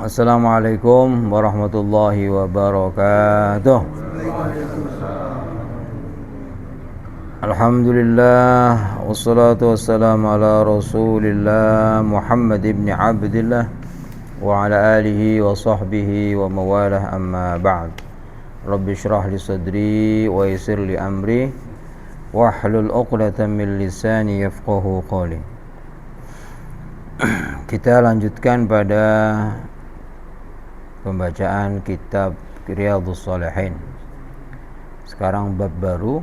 Assalamualaikum warahmatullahi wabarakatuh. Alhamdulillah wassalatu wassalamu ala Rasulillah Muhammad ibn Abdillah wa ala alihi wa sahbihi wa mawalah, amma ba'd. Rabbi shrah li sadri wa yassir li amri wahlul 'uqdatam min lisani yafqahu qawli. Kita lanjutkan pada pembacaan kitab Riyadhus Shalihin. Sekarang bab baru,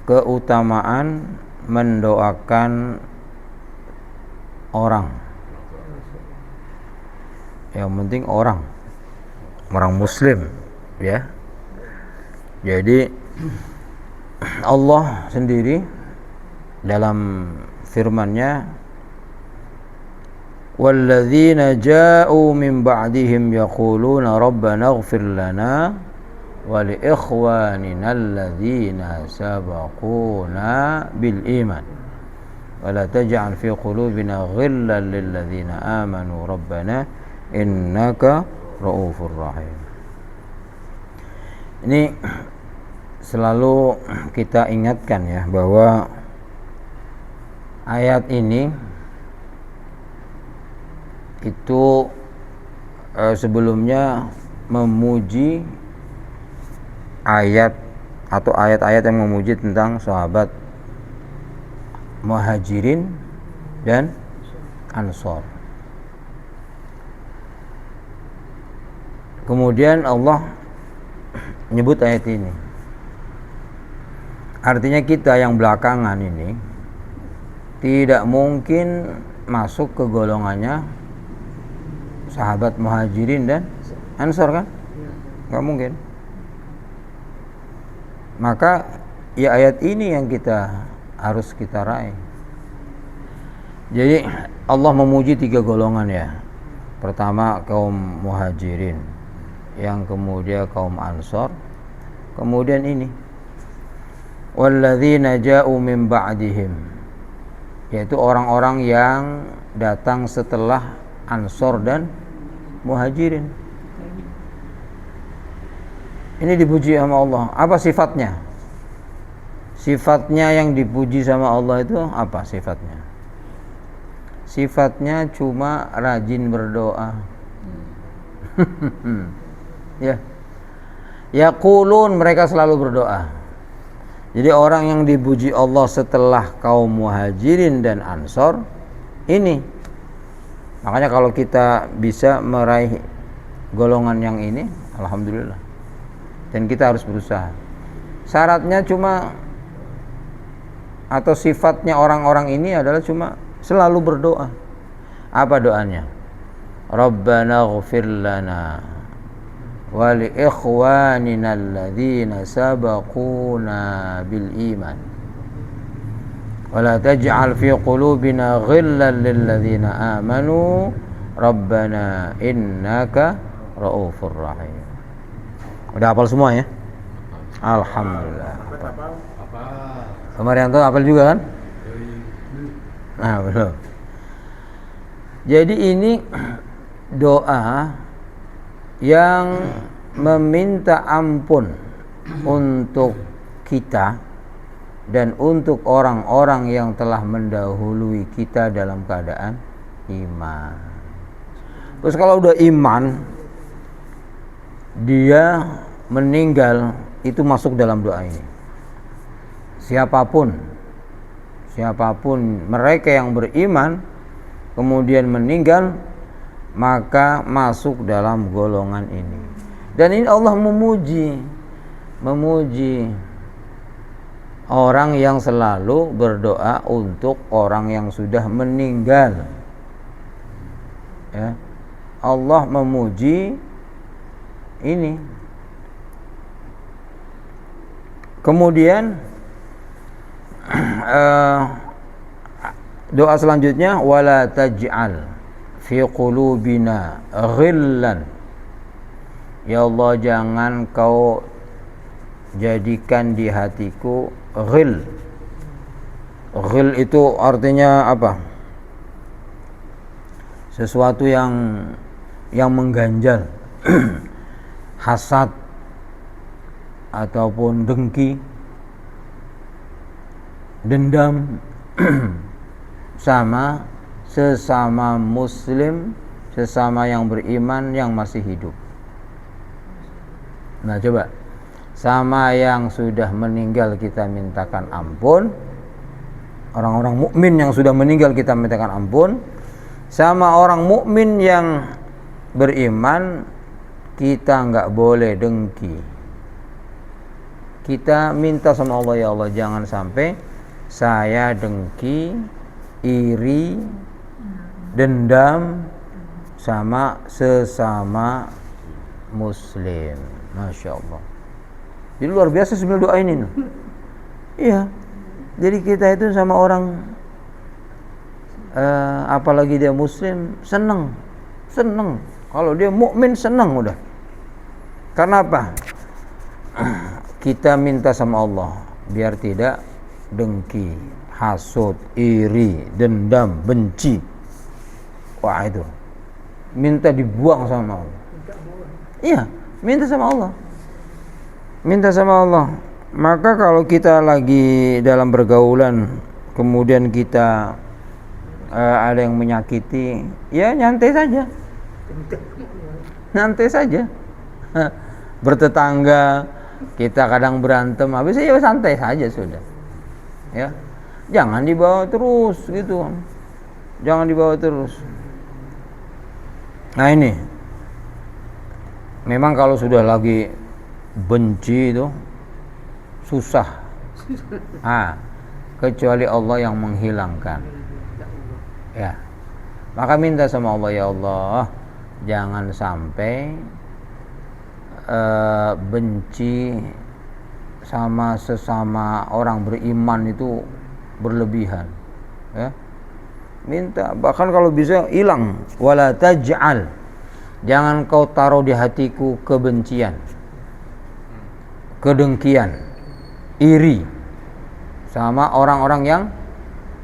keutamaan mendoakan orang. Yang penting orang muslim, ya. Jadi Allah sendiri dalam firman-Nya, وَالَّذِينَ جَاءُوا مِنْ بَعْدِهِمْ يَقُولُونَ رَبَّنَا اغْفِرْ لَنَا وَلِإِخْوَانِنَا الَّذِينَ سَبَقُونَا بِالْإِيمَانِ وَلَا تَجْعَلْ فِي قُلُوبِنَا غِلًّا لِلَّذِينَ آمَنُوا رَبَّنَا إِنَّكَ رَءُوفٌ رَحِيمٌ. Ini selalu kita ingatkan, ya, bahwa ayat ini itu sebelumnya memuji ayat atau ayat-ayat yang memuji tentang sahabat Muhajirin dan Ansor. Kemudian Allah menyebut ayat ini. Artinya kita yang belakangan ini tidak mungkin masuk ke golongannya sahabat Muhajirin dan Ansor, kan? Nggak mungkin. Maka ya ayat ini yang harus kita raih. Jadi Allah memuji 3 golongan, ya. Pertama kaum Muhajirin, yang kemudian kaum Ansor, kemudian ini walladzina ja'u min ba'dihim, yaitu orang-orang yang datang setelah Ansor dan Muhajirin. Ini dipuji sama Allah. Apa sifatnya? Sifatnya yang dipuji sama Allah itu apa sifatnya? Sifatnya cuma rajin berdoa. Ya. Yaqulun, mereka selalu berdoa. Jadi orang yang dipuji Allah setelah kaum Muhajirin dan Ansor ini. Makanya kalau kita bisa meraih golongan yang ini, alhamdulillah. Dan kita harus berusaha. Syaratnya cuma, atau sifatnya orang-orang ini adalah cuma selalu berdoa. Apa doanya? Rabbana ighfir lana wa li ikhwanina alladzina sabaquna bil iman ولا تجعل في قلوبنا غلا للذين آمنوا ربنا إنك رؤوف رحيم. Udah hafal semua, ya? Alhamdulillah. Kemarin tuh hafal juga, kan? Nah, belum. Jadi ini doa yang meminta ampun untuk kita dan untuk orang-orang yang telah mendahului kita dalam keadaan iman. Terus kalau udah iman, dia meninggal, itu masuk dalam doa ini. Siapapun mereka yang beriman kemudian meninggal, maka masuk dalam golongan ini. Dan ini Allah memuji orang yang selalu berdoa untuk orang yang sudah meninggal, ya. Allah memuji ini. Kemudian doa selanjutnya, wala taj'al fi qulubina ghillan, ya Allah, jangan kau jadikan di hatiku ghil. Ghil itu artinya apa? Sesuatu yang yang mengganjal, hasad ataupun dengki, dendam sama sesama muslim, sesama yang beriman yang masih hidup. Nah coba, sama yang sudah meninggal kita mintakan ampun, orang-orang mukmin yang sudah meninggal kita mintakan ampun, sama orang mukmin yang beriman kita nggak boleh dengki. Kita minta sama Allah, ya Allah jangan sampai saya dengki, iri, dendam sama sesama muslim. Masya Allah. Jadi luar biasa sebenarnya doa ini. Iya. Jadi kita itu sama orang apalagi dia muslim seneng. Kalau dia mukmin seneng udah. Karena apa? Kita minta sama Allah biar tidak dengki, hasud, iri, dendam, benci. Wah itu. Minta dibuang sama Allah. Iya, minta sama Allah. Minta sama Allah. Maka kalau kita lagi dalam bergaulan, kemudian kita ada yang menyakiti, ya nyantai saja. Nyantai saja. Bertetangga, kita kadang berantem, habis itu ya santai saja sudah. Ya. Jangan dibawa terus gitu. Jangan dibawa terus. Nah ini. Memang kalau sudah lagi benci itu susah. Kecuali Allah yang menghilangkan. Ya. Maka minta sama Allah, ya Allah, jangan sampai benci sama sesama orang beriman itu berlebihan. Ya. Minta, bahkan kalau bisa hilang. Wala taj'al, jangan kau taruh di hatiku kebencian, kedengkian, iri sama orang-orang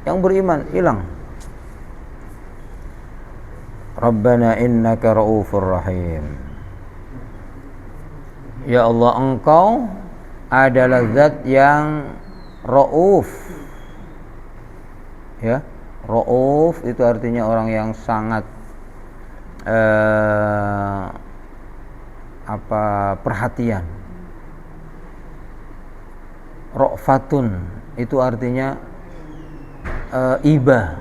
yang beriman, hilang. Rabbana innaka ra'ufur rahim. Ya Allah, engkau adalah zat yang ra'uf. Ya, ra'uf itu artinya orang yang sangat perhatian. Ra'fatun itu artinya iba,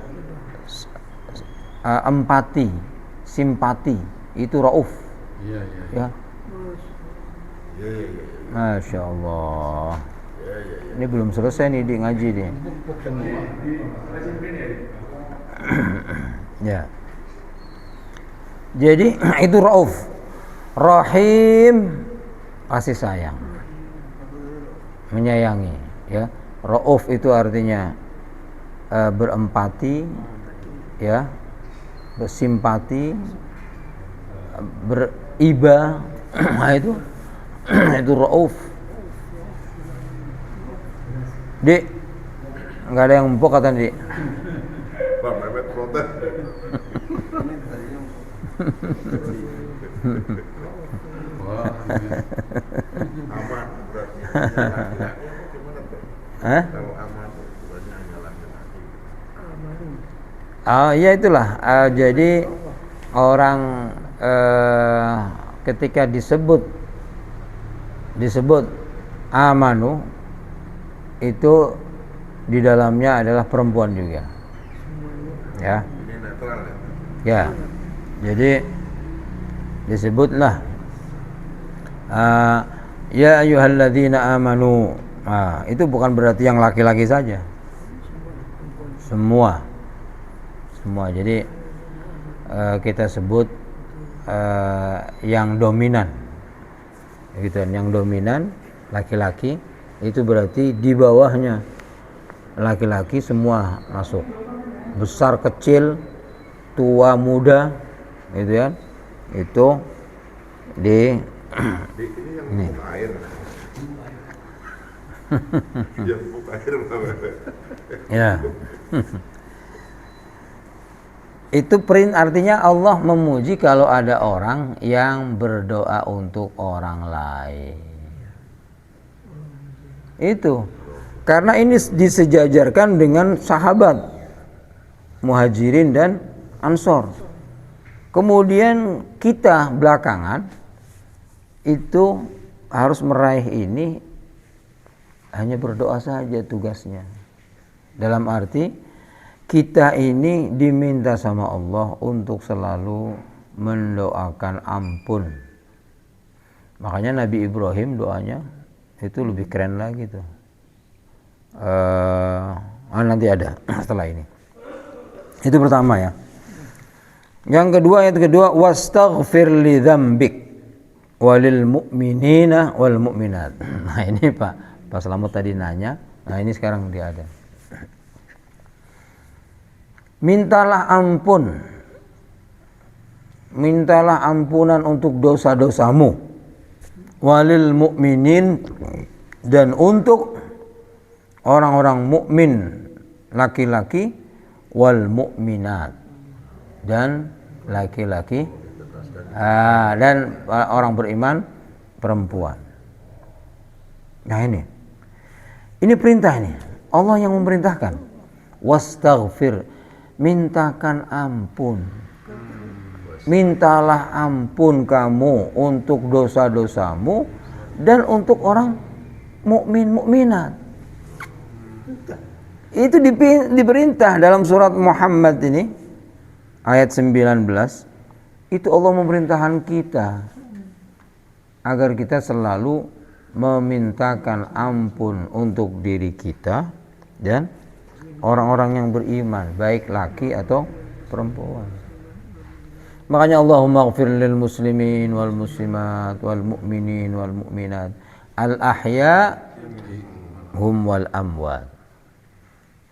empati, simpati, itu ra'uf. Ya. Masya Allah. Ini belum selesai nih di ngaji nih. Ya. Jadi itu Rauf. Rahim, kasih sayang, menyayangi. Ya. Rauf itu artinya berempati, ya, bersimpati, beriba. Nah itu Rauf. Dik, nggak ada yang empuk kata Dik. Bang Mehmet protes. Aman berarti. Kalau aman berarti hanya laki-laki. Ya itulah. Jadi orang ketika disebut amanu itu di dalamnya adalah perempuan juga. Ya. Ini netral ya. Ya. Jadi disebutlah ya ayyuhalladzina amanu. Itu bukan berarti yang laki-laki saja. Semua. Jadi kita sebut yang dominan. Gitu, yang dominan laki-laki itu berarti di bawahnya laki-laki semua masuk, besar kecil, tua muda, gitu ya, itu di ini yang buka air. Yang buka air. Ya. Itu artinya Allah memuji kalau ada orang yang berdoa untuk orang lain. Itu. Karena ini disejajarkan dengan sahabat Muhajirin dan Ansor. Kemudian kita belakangan itu harus meraih ini hanya berdoa saja tugasnya. Dalam arti kita ini diminta sama Allah untuk selalu mendoakan ampun. Makanya Nabi Ibrahim doanya itu lebih keren lagi tuh. Nanti ada setelah ini. Itu pertama ya. Yang kedua wastaghfir li dzambik walil mu'minina wal mu'minat. Nah ini Pak Slamet tadi nanya. Nah ini sekarang dia ada. Mintalah ampunan untuk dosa-dosamu walil mu'minin, dan untuk orang-orang mukmin laki-laki wal mu'minat, dan laki-laki dan orang beriman perempuan. Nah ini perintah ini. Allah yang memerintahkan. Wastaghfir, mintakan ampun. Mintalah ampun kamu untuk dosa-dosamu dan untuk orang mukminat. Itu diperintah dalam surat Muhammad ini ayat 19. Itu Allah memerintahkan kita agar kita selalu memintakan ampun untuk diri kita dan orang-orang yang beriman, baik laki atau perempuan. Makanya Allahumma ighfir lil muslimin wal muslimat wal mu'minin wal mu'minat al ahya hum wal amwat.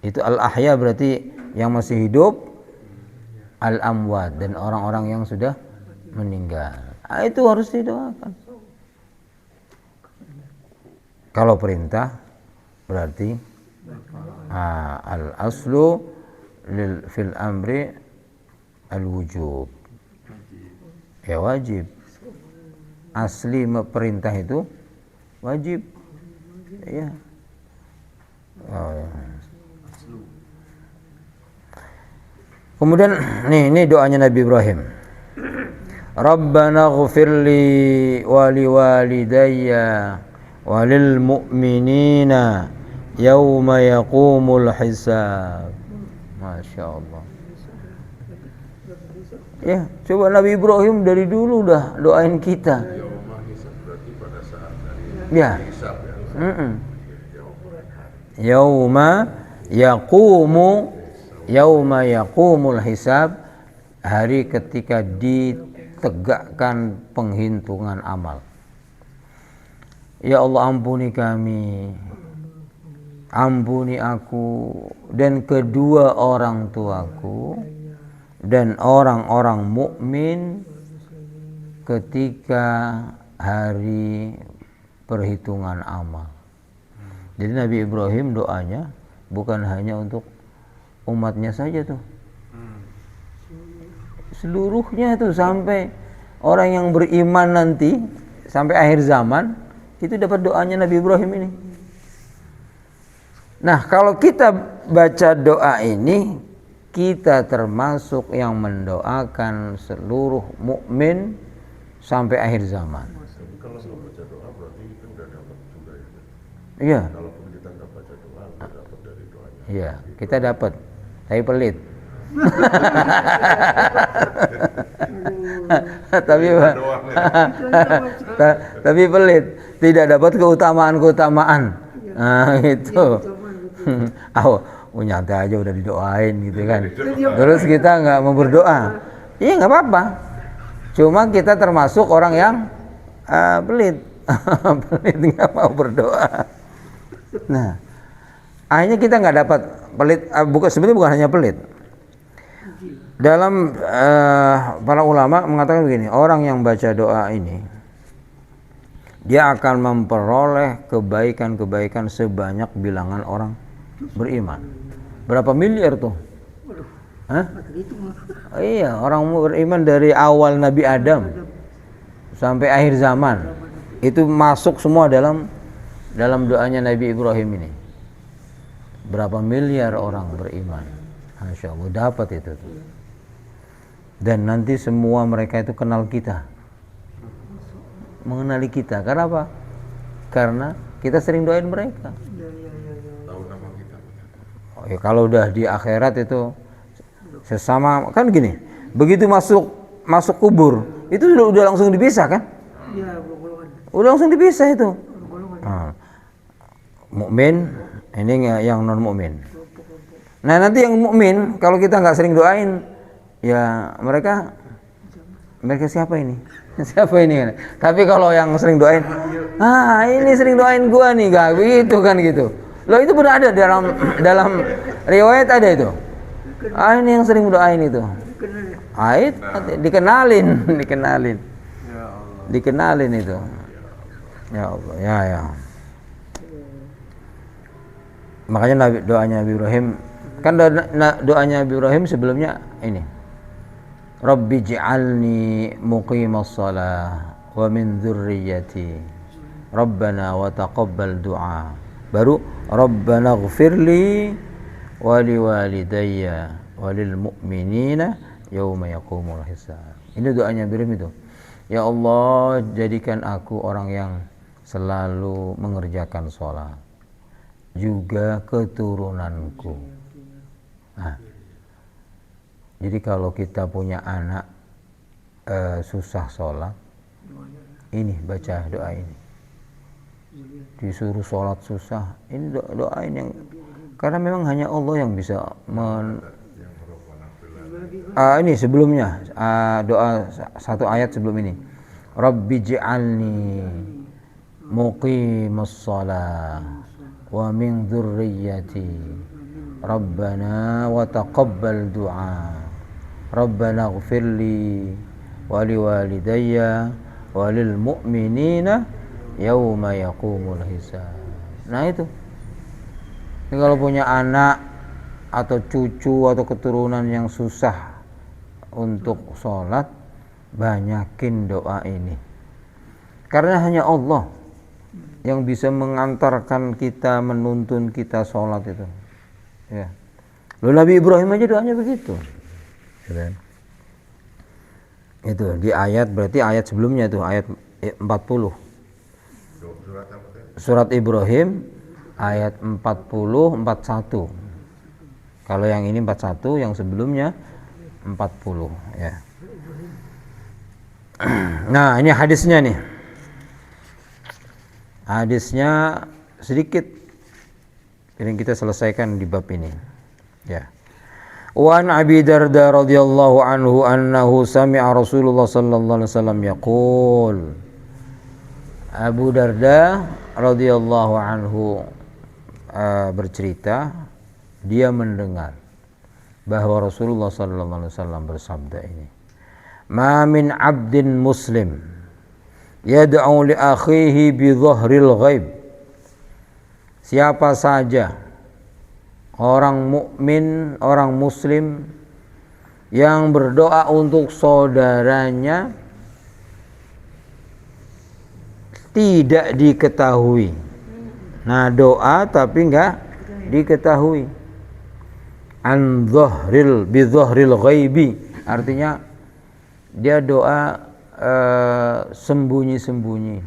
Itu al ahya berarti yang masih hidup, al amwat dan orang-orang yang sudah meninggal. Itu harus didoakan. Kalau perintah berarti al aslu fil amri al wujub, ya wajib. Asli perintah itu wajib, ya. Kemudian ini doanya Nabi Ibrahim. Rabbana ighfirli wa liwalidayya walil mu'minina yauma yaqumul hisab. Masya Allah. Ya, coba Nabi Ibrahim dari dulu udah doain kita. Yauma hisab berarti pada saat dari Ya. hisab ya. Yauma yaqumul hisab, hari ketika ditegakkan penghitungan amal. Ya Allah, ampuni kami, ampuni aku dan kedua orang tuaku dan orang-orang mukmin ketika hari perhitungan amal. Jadi Nabi Ibrahim doanya bukan hanya untuk umatnya saja tuh, seluruhnya tuh, sampai orang yang beriman nanti sampai akhir zaman itu dapat doanya Nabi Ibrahim ini. Nah, kalau kita baca doa ini, kita termasuk yang mendoakan seluruh mukmin sampai akhir zaman. Tapi kalau nggak baca doa berarti kita udah dapat juga ya. Iya. Kalaupun kita nggak baca doa, udah dapat dari doanya. Iya, kita dapat, tapi pelit. Tapi pelit, tidak dapat keutamaan. Nah, itu. Nyantai aja udah didoain gitu kan. Terus kita nggak mau berdoa. Iya nggak apa-apa. Cuma kita termasuk orang yang pelit, pelit nggak mau berdoa. Nah, akhirnya kita nggak dapat pelit. Sebenarnya bukan hanya pelit. Dalam para ulama mengatakan begini, orang yang baca doa ini dia akan memperoleh kebaikan-kebaikan sebanyak bilangan orang beriman. Berapa miliar tuh? Hah? Iya, orang beriman dari awal Nabi Adam sampai akhir zaman itu masuk semua dalam doanya Nabi Ibrahim ini. Berapa miliar orang beriman, Masya Allah, dapat itu tuh. Dan nanti semua mereka itu kenal kita, mengenali kita. Karena apa? Karena kita sering doain mereka. Tahu nama kita. Oh, ya, kalau udah di akhirat itu sesama kan gini. Begitu masuk kubur itu udah langsung dipisah kan? Iya, Udah langsung dipisah itu. Nah, mukmin ini yang non mukmin. Nah nanti yang mukmin kalau kita nggak sering doain, ya mereka siapa ini? Siapa ini? Tapi kalau yang sering doain, ini sering doain gua nih, gak begitu kan gitu. Loh itu benar ada dalam riwayat ada itu. Ini yang sering doain itu. Dikenalin. Dikenalin itu. Ya Allah, ya. Makanya doanya Nabi Ibrahim kan doanya Nabi Ibrahim sebelumnya ini. Rabbi ij'alni muqimas shalah wa min dzurriyyati. Rabbana wa taqabbal du'a. Baru Rabbana ighfirli wa liwalidayya wa lil mu'minina yauma yaqumul hisab. Ini doanya Ibrahim itu. Ya Allah, jadikan aku orang yang selalu mengerjakan sholat, juga keturunanku. Nah, jadi kalau kita punya anak susah sholat, ini baca doa ini. Disuruh sholat susah, ini doain yang, karena memang hanya Allah yang bisa ini sebelumnya doa satu ayat sebelum ini. Rabbi ij'alni muqimas shalah wa min dzurriyyati. Rabbana wa taqabbal du'a. Rabbana ighfirli wa liwalidayya wa lil mu'minina yauma yaqumul hisab. Nah itu. Jadi kalau punya anak atau cucu atau keturunan yang susah untuk sholat, banyakin doa ini. Karena hanya Allah yang bisa mengantarkan kita, menuntun kita sholat itu. Ya. Lalu Nabi Ibrahim aja doanya begitu. Itu di ayat, berarti ayat sebelumnya itu ayat 40. Surat Ibrahim ayat 40 41. Kalau yang ini 41, yang sebelumnya 40 ya. Nah, ini hadisnya nih. Hadisnya sedikit yang kita selesaikan di bab ini. Ya. Wa an Abi Darda radhiyallahu anhu annahu sami'a Rasulullah sallallahu alaihi wasallam yaqul. Abu Darda radhiyallahu anhu bercerita, dia mendengar bahwa Rasulullah sallallahu alaihi wasallam bersabda ini. Ma min 'abdin muslim yad'u li akhihi bi dhahril ghaib. Siapa saja orang mukmin, orang muslim yang berdoa untuk saudaranya tidak diketahui. Nah, doa tapi enggak diketahui. An dhahril bi dhahril ghaibi, artinya dia doa sembunyi-sembunyi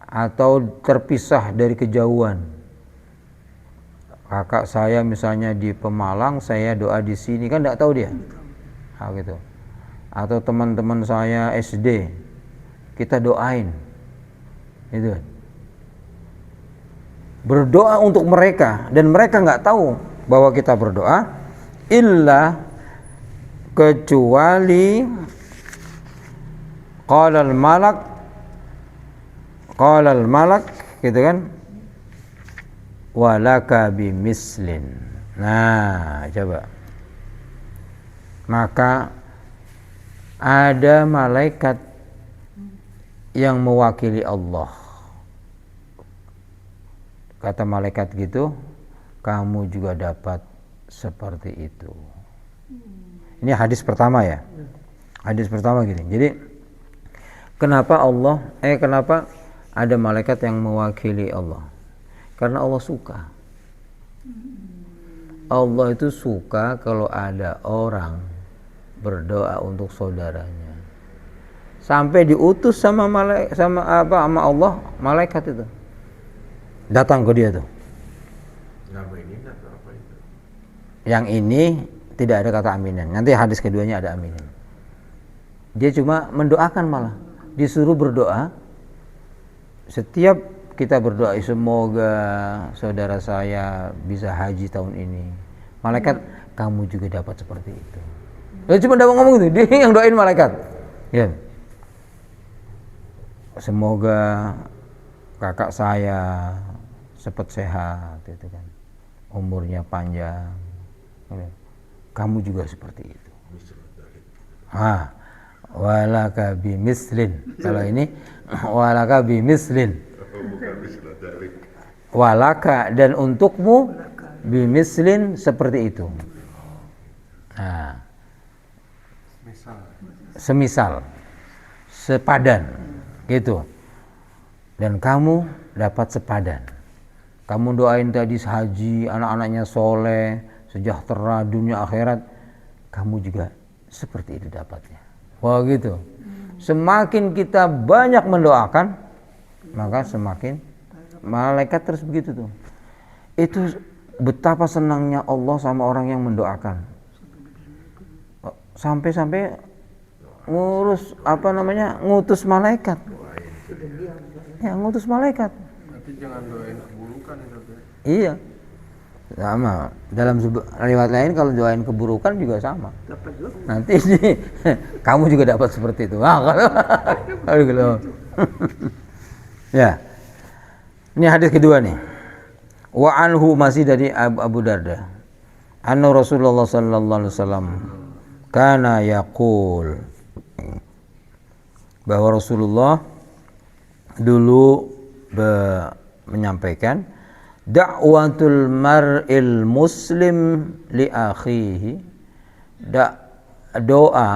atau terpisah dari kejauhan. Kakak saya misalnya di Pemalang, saya doa di sini, kan enggak tahu dia. Nah, gitu. Atau teman-teman saya SD, kita doain. Itu. Berdoa untuk mereka dan mereka enggak tahu bahwa kita berdoa, illa kecuali qala al malak gitu kan, walaka bimislin. Nah, coba, maka ada malaikat yang mewakili Allah. Kata malaikat gitu, kamu juga dapat seperti itu. Ini hadis pertama ya. Hadis pertama gini. Jadi kenapa ada malaikat yang mewakili Allah? Karena Allah suka. Allah itu suka kalau ada orang berdoa untuk saudaranya. Sampai diutus sama Allah, malaikat itu datang ke dia tuh. Nama ini atau apa itu? Yang ini tidak ada kata aminan. Nanti hadis keduanya ada aminan. Dia cuma mendoakan, malah disuruh berdoa. Setiap kita berdoa, semoga saudara saya bisa haji tahun ini. Malaikat, kamu juga dapat seperti itu. Dia cuma dapat ngomong gitu, dia yang doain malaikat. Ya. Semoga kakak saya cepat sehat, itu kan. Umurnya panjang. Kamu juga seperti itu. Walaka bimislin. Kalau ini walaka bimislin. Walaka, dan untukmu bimislin seperti itu. Nah, semisal, sepadan, gitu. Dan kamu dapat sepadan. Kamu doain tadi haji, anak-anaknya soleh, sejahtera dunia akhirat, kamu juga seperti itu dapatnya. Wah gitu. Semakin kita banyak mendoakan, maka semakin malaikat terus begitu tuh. Itu betapa senangnya Allah sama orang yang mendoakan. Sampai-sampai ngutus malaikat. Ya, ngutus malaikat. Tapi jangan doain keburukan itu. Iya. Sama. Dalam riwayat lain kalau doain keburukan juga sama. Nanti kamu juga dapat seperti itu. Kalau ya. Ini hadis kedua nih. Wa anhu, masih dari Abu Darda. Anna Rasulullah sallallahu alaihi wasallam kana yaqul, bahwa Rasulullah dulu menyampaikan, da'watul mar'il muslim li akhihi, doa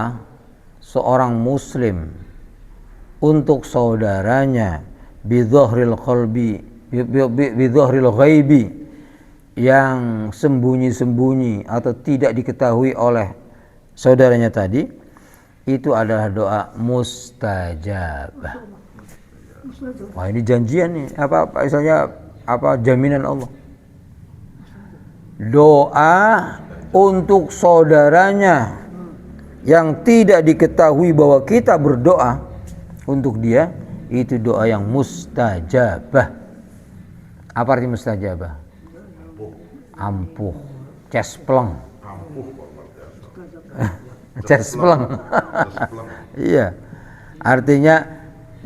seorang muslim untuk saudaranya, bidhahril qalbi, bidhahril ghaibi, yang sembunyi-sembunyi atau tidak diketahui oleh saudaranya tadi, itu adalah doa mustajabah. Wah, ini janjian nih, jaminan Allah. Doa untuk saudaranya yang tidak diketahui bahwa kita berdoa untuk dia, itu doa yang mustajabah. Apa arti mustajabah? Ampuh, cespleng. Cespleng. Iya. Artinya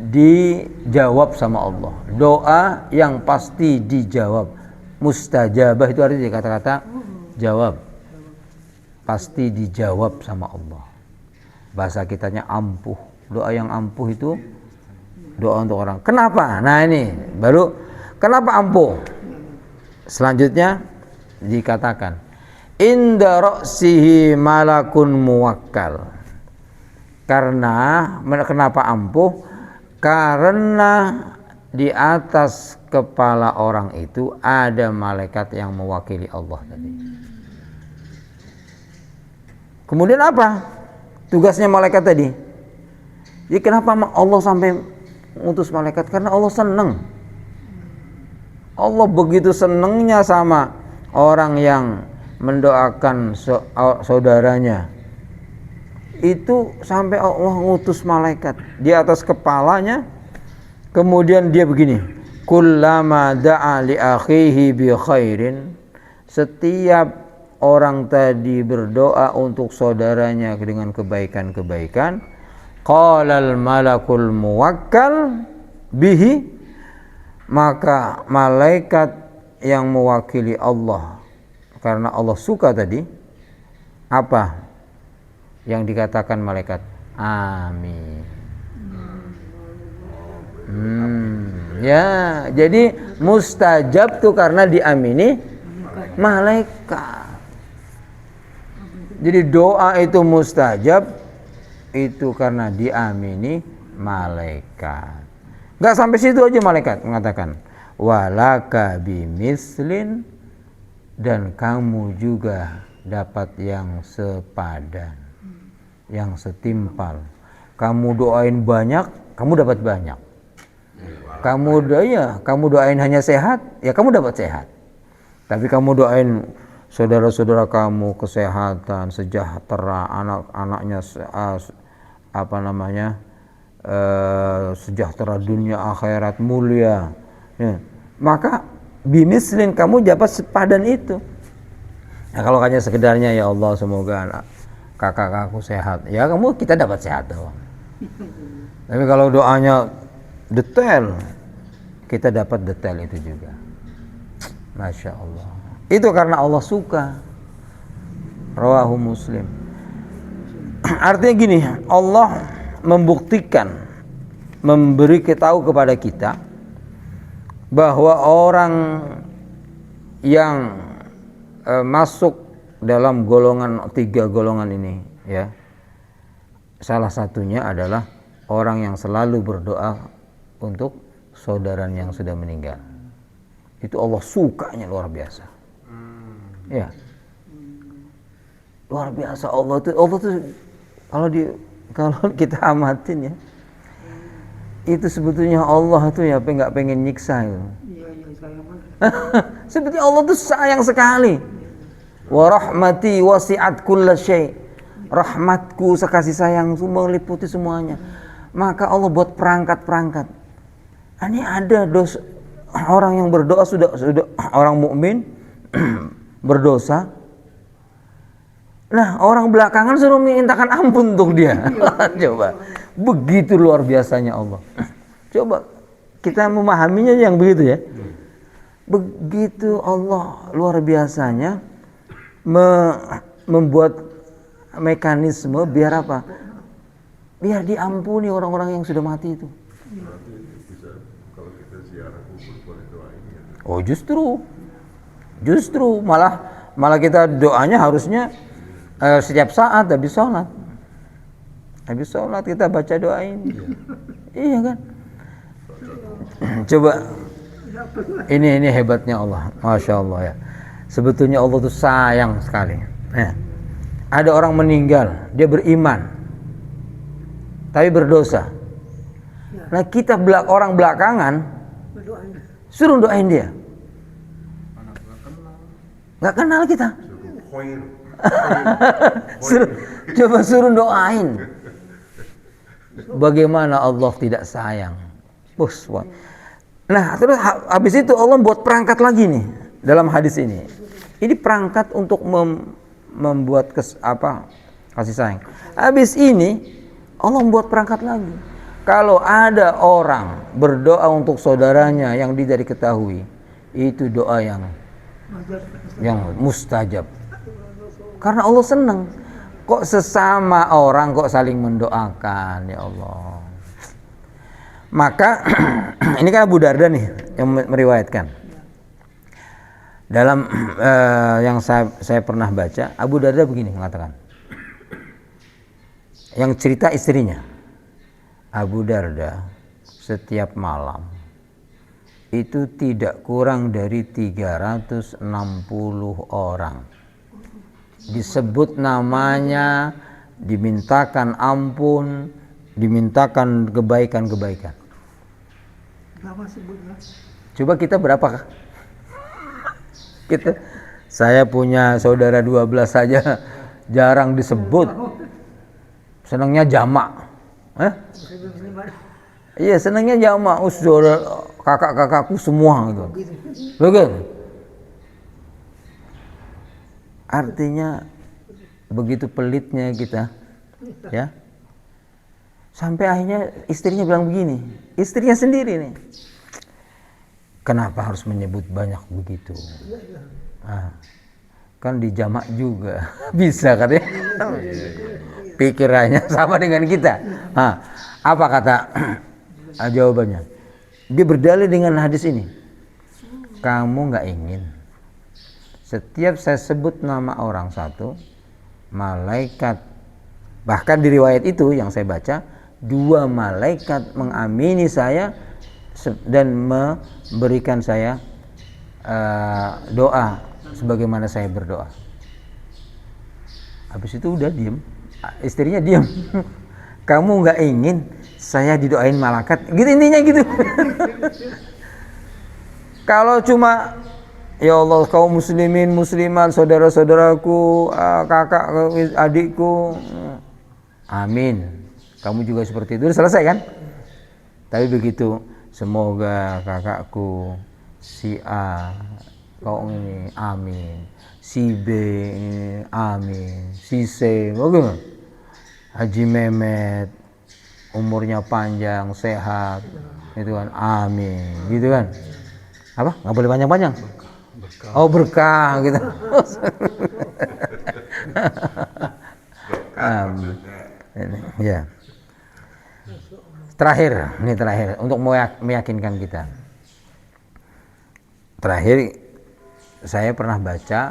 dijawab sama Allah. Doa yang pasti dijawab. Mustajabah itu artinya kata-kata jawab. Pasti dijawab sama Allah. Bahasa kitanya ampuh. Doa yang ampuh itu doa untuk orang. Kenapa? Nah ini baru kenapa ampuh? Selanjutnya dikatakan, inda ra'sihi malakun muwakkal. Karena kenapa ampuh? Karena di atas kepala orang itu ada malaikat yang mewakili Allah tadi. Kemudian apa tugasnya malaikat tadi? Jadi kenapa Allah sampai mengutus malaikat? Karena Allah senang. Allah begitu senangnya sama orang yang mendoakan saudaranya. Itu sampai Allah ngutus malaikat di atas kepalanya. Kemudian dia begini, kullama da'a li akhihi bi khairin, setiap orang tadi berdoa untuk saudaranya dengan kebaikan-kebaikan, qalal malakul muwakkal bihi, maka malaikat yang mewakili Allah karena Allah suka tadi, apa yang dikatakan malaikat? Amin. Ya, jadi mustajab tuh karena diamini malaikat. Jadi doa itu mustajab itu karena diamini malaikat. Enggak sampai situ aja, malaikat mengatakan walaka bimislin, dan kamu juga dapat yang sepadan, yang setimpal. Kamu doain banyak, kamu dapat banyak. Kamu doain hanya sehat, ya kamu dapat sehat. Tapi kamu doain saudara-saudara kamu kesehatan, sejahtera, anak-anaknya sejahtera dunia akhirat mulia. Ya. Maka bimislin kamu dapat sepadan itu. Nah, kalau hanya sekedarnya ya Allah semoga kakak-kakakku sehat, ya kita dapat sehat doang. Tapi kalau doanya detail, kita dapat detail itu juga. Masya Allah. Itu karena Allah suka. Rawahu Muslim. Artinya gini, Allah membuktikan, memberi tahu kepada kita bahwa orang yang masuk dalam golongan 3 golongan ini, ya, salah satunya adalah orang yang selalu berdoa untuk saudaranya yang sudah meninggal. Itu Allah sukanya luar biasa. Ya, luar biasa Allah tuh kalau kita amatin ya, itu sebetulnya Allah tuh ya nggak pengen nyiksa itu. Sebetulnya Allah tuh sayang sekali. Wa rahmati wasi'at kulla syai'. Rahmatku sekasih sayang meliputi semuanya. Maka Allah buat perangkat-perangkat. Ini ada orang yang berdoa sudah orang mukmin berdosa. Nah, orang belakangan suruh mintakan ampun untuk dia. Coba. Begitu luar biasanya Allah. Coba kita memahaminya yang begitu ya. Begitu Allah luar biasanya membuat mekanisme biar apa? Biar diampuni orang-orang yang sudah mati itu. Berarti bisa kalau kita ziarah kubur boleh doain ya. Oh, justru malah kita doanya harusnya setiap saat habis sholat. Habis sholat kita baca doain. Iya kan? Coba ini hebatnya Allah, Masya Allah ya. Sebetulnya Allah tuh sayang sekali. Ada orang meninggal, dia beriman, tapi berdosa. Nah kita orang belakangan suruh doain dia. Nggak kenal kita. Suruh doain. Bagaimana Allah tidak sayang? Nah terus habis itu Allah buat perangkat lagi nih dalam hadis ini. Ini perangkat untuk membuat kasih sayang. Habis ini Allah membuat perangkat lagi. Kalau ada orang berdoa untuk saudaranya yang tidak diketahui, itu doa yang mustajab. Karena Allah senang. Kok sesama orang kok saling mendoakan, ya Allah. Maka ini kan Abu Darda nih yang meriwayatkan. Dalam yang saya pernah baca, Abu Darda begini mengatakan. Yang cerita istrinya, Abu Darda setiap malam itu tidak kurang dari 360 orang. Disebut namanya, dimintakan ampun, dimintakan kebaikan-kebaikan. Coba kita berapa? Saya punya saudara 12 saja jarang disebut. Senangnya jamak. Iya, senangnya jamak. Saudara kakak-kakakku semua gitu. Begitu. Artinya begitu pelitnya kita, ya. Sampai akhirnya istrinya bilang begini, istrinya sendiri nih. Kenapa harus menyebut banyak begitu? Kan di jamak juga bisa kan ya? Pikirannya sama dengan kita. Apa kata jawabannya? Dia berdalil dengan hadis ini. Kamu nggak ingin setiap saya sebut nama orang satu, malaikat, bahkan di riwayat itu yang saya baca, 2 malaikat mengamini saya dan memberikan saya doa sebagaimana saya berdoa. Habis itu udah diem, istrinya diem. Kamu nggak ingin saya didoain malaikat, gitu intinya gitu. Kalau cuma ya Allah kaum muslimin muslimat saudara-saudaraku, kakak adikku, amin, kamu juga seperti itu, selesai kan? Tapi begitu, semoga kakakku si A kau ini amin, si B ini amin, si C bagaimana? Haji Mehmet umurnya panjang sehat, itu kan amin, gitu kan? Apa? Nggak boleh panjang-panjang? Oh berkah gitu. Ya. Ini terakhir untuk meyakinkan kita. Terakhir saya pernah baca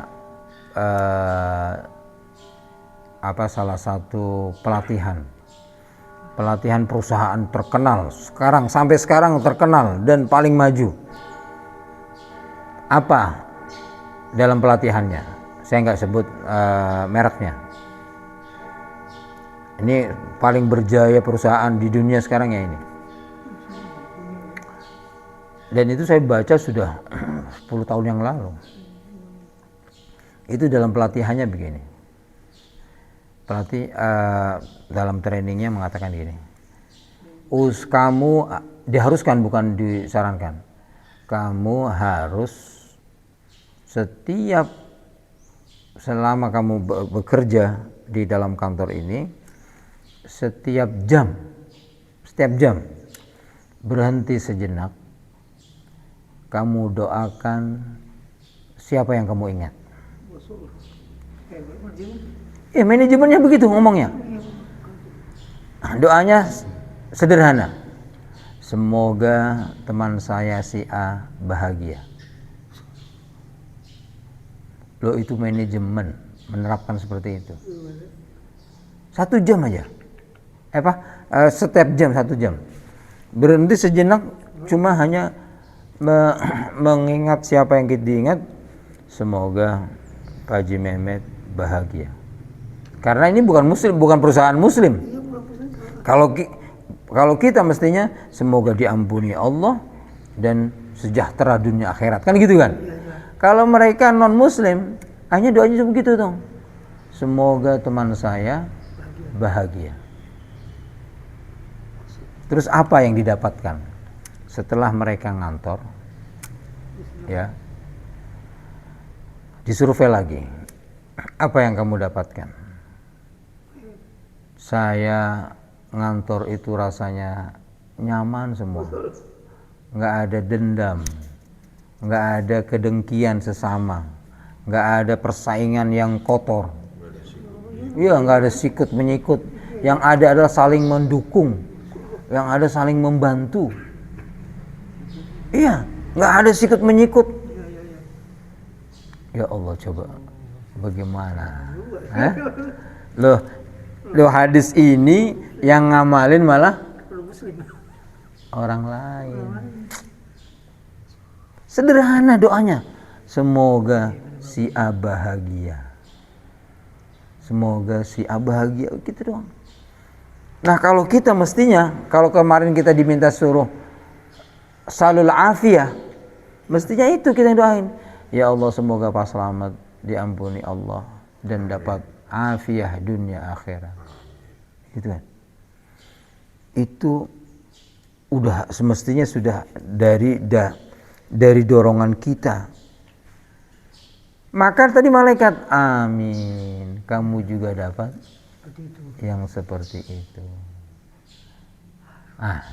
salah satu pelatihan perusahaan terkenal sampai sekarang terkenal dan paling maju. Apa dalam pelatihannya? Saya nggak sebut mereknya. Ini paling berjaya perusahaan di dunia sekarang ya ini. Dan itu saya baca sudah 10 tahun yang lalu. Itu dalam pelatihannya begini. Pelatih dalam trainingnya mengatakan gini. Kamu diharuskan, bukan disarankan. Kamu harus selama kamu bekerja di dalam kantor ini, setiap jam berhenti sejenak, kamu doakan siapa yang kamu ingat. Manajemennya begitu ngomongnya. Doanya sederhana, semoga teman saya si A bahagia. Loh, itu manajemen menerapkan seperti itu. 1 jam aja. Setiap jam 1 jam. Berhenti sejenak, cuma hanya mengingat siapa yang kita diingat. Semoga Pak Haji Mehmet bahagia. Karena ini bukan muslim, bukan perusahaan muslim. Kalau kita mestinya semoga diampuni Allah dan sejahtera dunia akhirat. Kan gitu kan? Kalau mereka non muslim, hanya doanya begitu dong. Semoga teman saya bahagia. Terus apa yang didapatkan setelah mereka ngantor? Ya. Disurvei lagi. Apa yang kamu dapatkan? Saya ngantor itu rasanya nyaman semua. Nggak ada dendam. Nggak ada kedengkian sesama, nggak ada persaingan yang kotor, nggak ada sikut menyikut, yang ada adalah saling mendukung, yang ada saling membantu, nggak ada sikut menyikut. Ya Allah, coba bagaimana? Loh hadis ini yang ngamalin malah orang lain. Sederhana doanya, semoga si A bahagia. Semoga si A bahagia, gitu doang. Nah, kalau kita mestinya, kalau kemarin kita diminta suruh salul afiyah, mestinya itu kita doain. Ya Allah, semoga Pak Slamet diampuni Allah dan dapat afiyah dunia akhirat. Gitu kan. Itu udah semestinya sudah dari dorongan kita. Maka tadi malaikat, amin, kamu juga dapat yang seperti itu.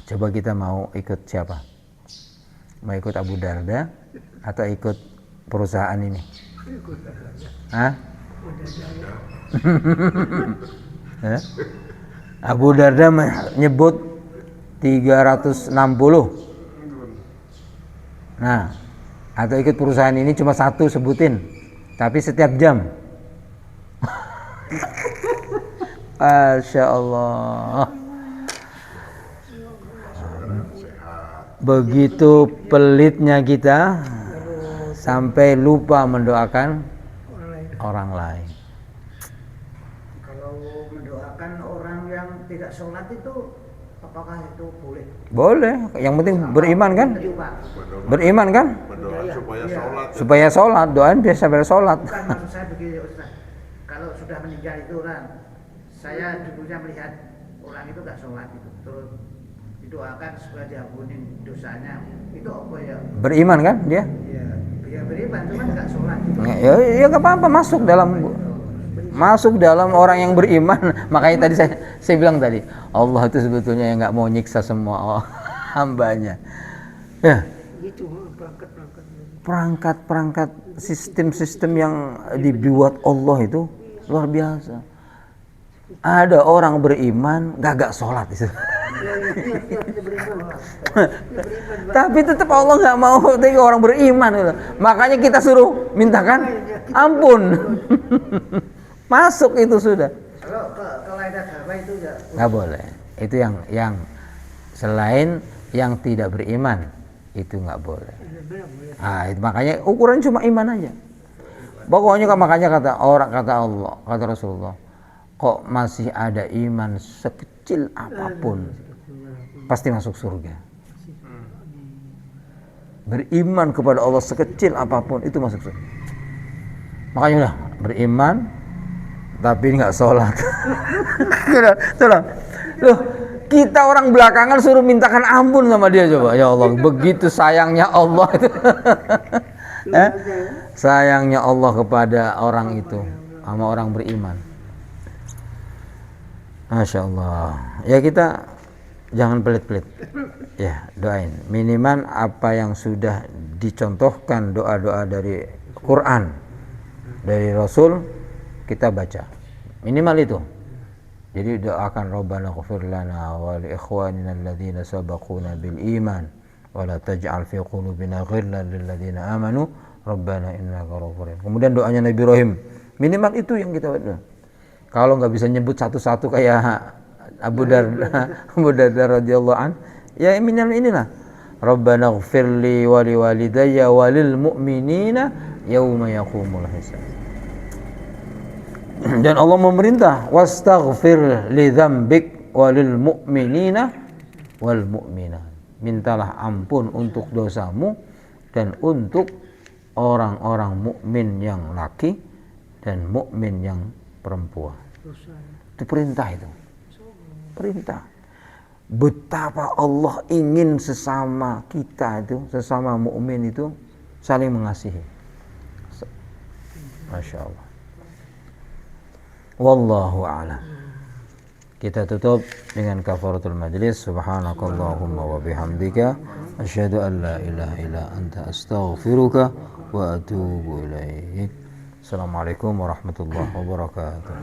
Coba kita mau ikut siapa? Mau ikut Abu Darda atau ikut perusahaan ini? Abu Darda menyebut 360. Atau ikut perusahaan ini cuma 1 sebutin, tapi setiap jam. Masya Allah. Begitu pelitnya kita sampai lupa mendoakan orang lain. Kalau mendoakan orang yang tidak sholat itu, apakah itu boleh? Boleh, yang penting beriman kan? Beriman kan? Berdoa supaya sholat. Supaya sholat, doain biasa sholat. Bukan, maksud saya begini Ustaz. Kalau sudah meninggal itu orang, saya dulunya melihat orang itu nggak sholat itu, terus didoakan supaya diampuni dosanya. Itu apa ya? Beriman kan dia? Ya beriman, cuman nggak sholat. Ya nggak apa-apa, masuk dalam orang yang beriman. Makanya tadi saya bilang tadi, Allah itu sebetulnya yang nggak mau nyiksa semua hambanya. Ya. Perangkat sistem-sistem yang dibuat Allah itu luar biasa. Ada orang beriman gak sholat itu. Tapi tetap Allah nggak mau orang beriman gitu. Makanya kita suruh mintakan ampun. Masuk itu sudah. Kalau ada agama itu nggak boleh. Itu yang selain yang tidak beriman itu nggak boleh. Nah, itu makanya ukuran cuma iman aja. Pokoknya makanya kata Allah, kata Rasulullah, kok masih ada iman sekecil apapun pasti masuk surga. Beriman kepada Allah sekecil apapun itu masuk surga. Makanya udah beriman tapi nggak sholat. Tolong. Loh, kita orang belakangan suruh mintakan ampun sama dia coba. Ya Allah, begitu sayangnya Allah itu. Sayangnya Allah kepada orang itu sama orang beriman. Masya Allah. Ya kita jangan pelit-pelit. Ya doain. Minimal apa yang sudah dicontohkan doa-doa dari Quran, dari Rasul kita baca. Minimal itu. Jadi doakan Rabbana ighfir lana wa li ikhwanina alladhina sabaquna bil iman wa la taj'al fi qulubina ghillan lil ladzina amanu Rabbana innaka ghafurur rahim. Kemudian doanya Nabi Ibrahim. Minimal itu yang kita baca. Kalau nggak bisa nyebut satu-satu kayak Abu Darda radhiyallahu an, ya minimal inilah. Rabbana ighfirli wa li walidayya wa lil mu'minina yauma yaqumul hisab. Dan Allah memerintah wastaghfir li dzambik wa lil mu'minina wal mu'minat. Mintalah ampun untuk dosamu dan untuk orang-orang mukmin yang laki dan mukmin yang perempuan. Itu perintah itu. Perintah. Betapa Allah ingin sesama kita itu, sesama mukmin itu saling mengasihi. Masya Allah. Wallahu a'lam. Kita tutup dengan kafaratul majlis. Subhanakallahumma wa bihamdika asyhadu an la ilaha illa anta astaghfiruka wa atubu ilaik. Assalamualaikum warahmatullahi wabarakatuh.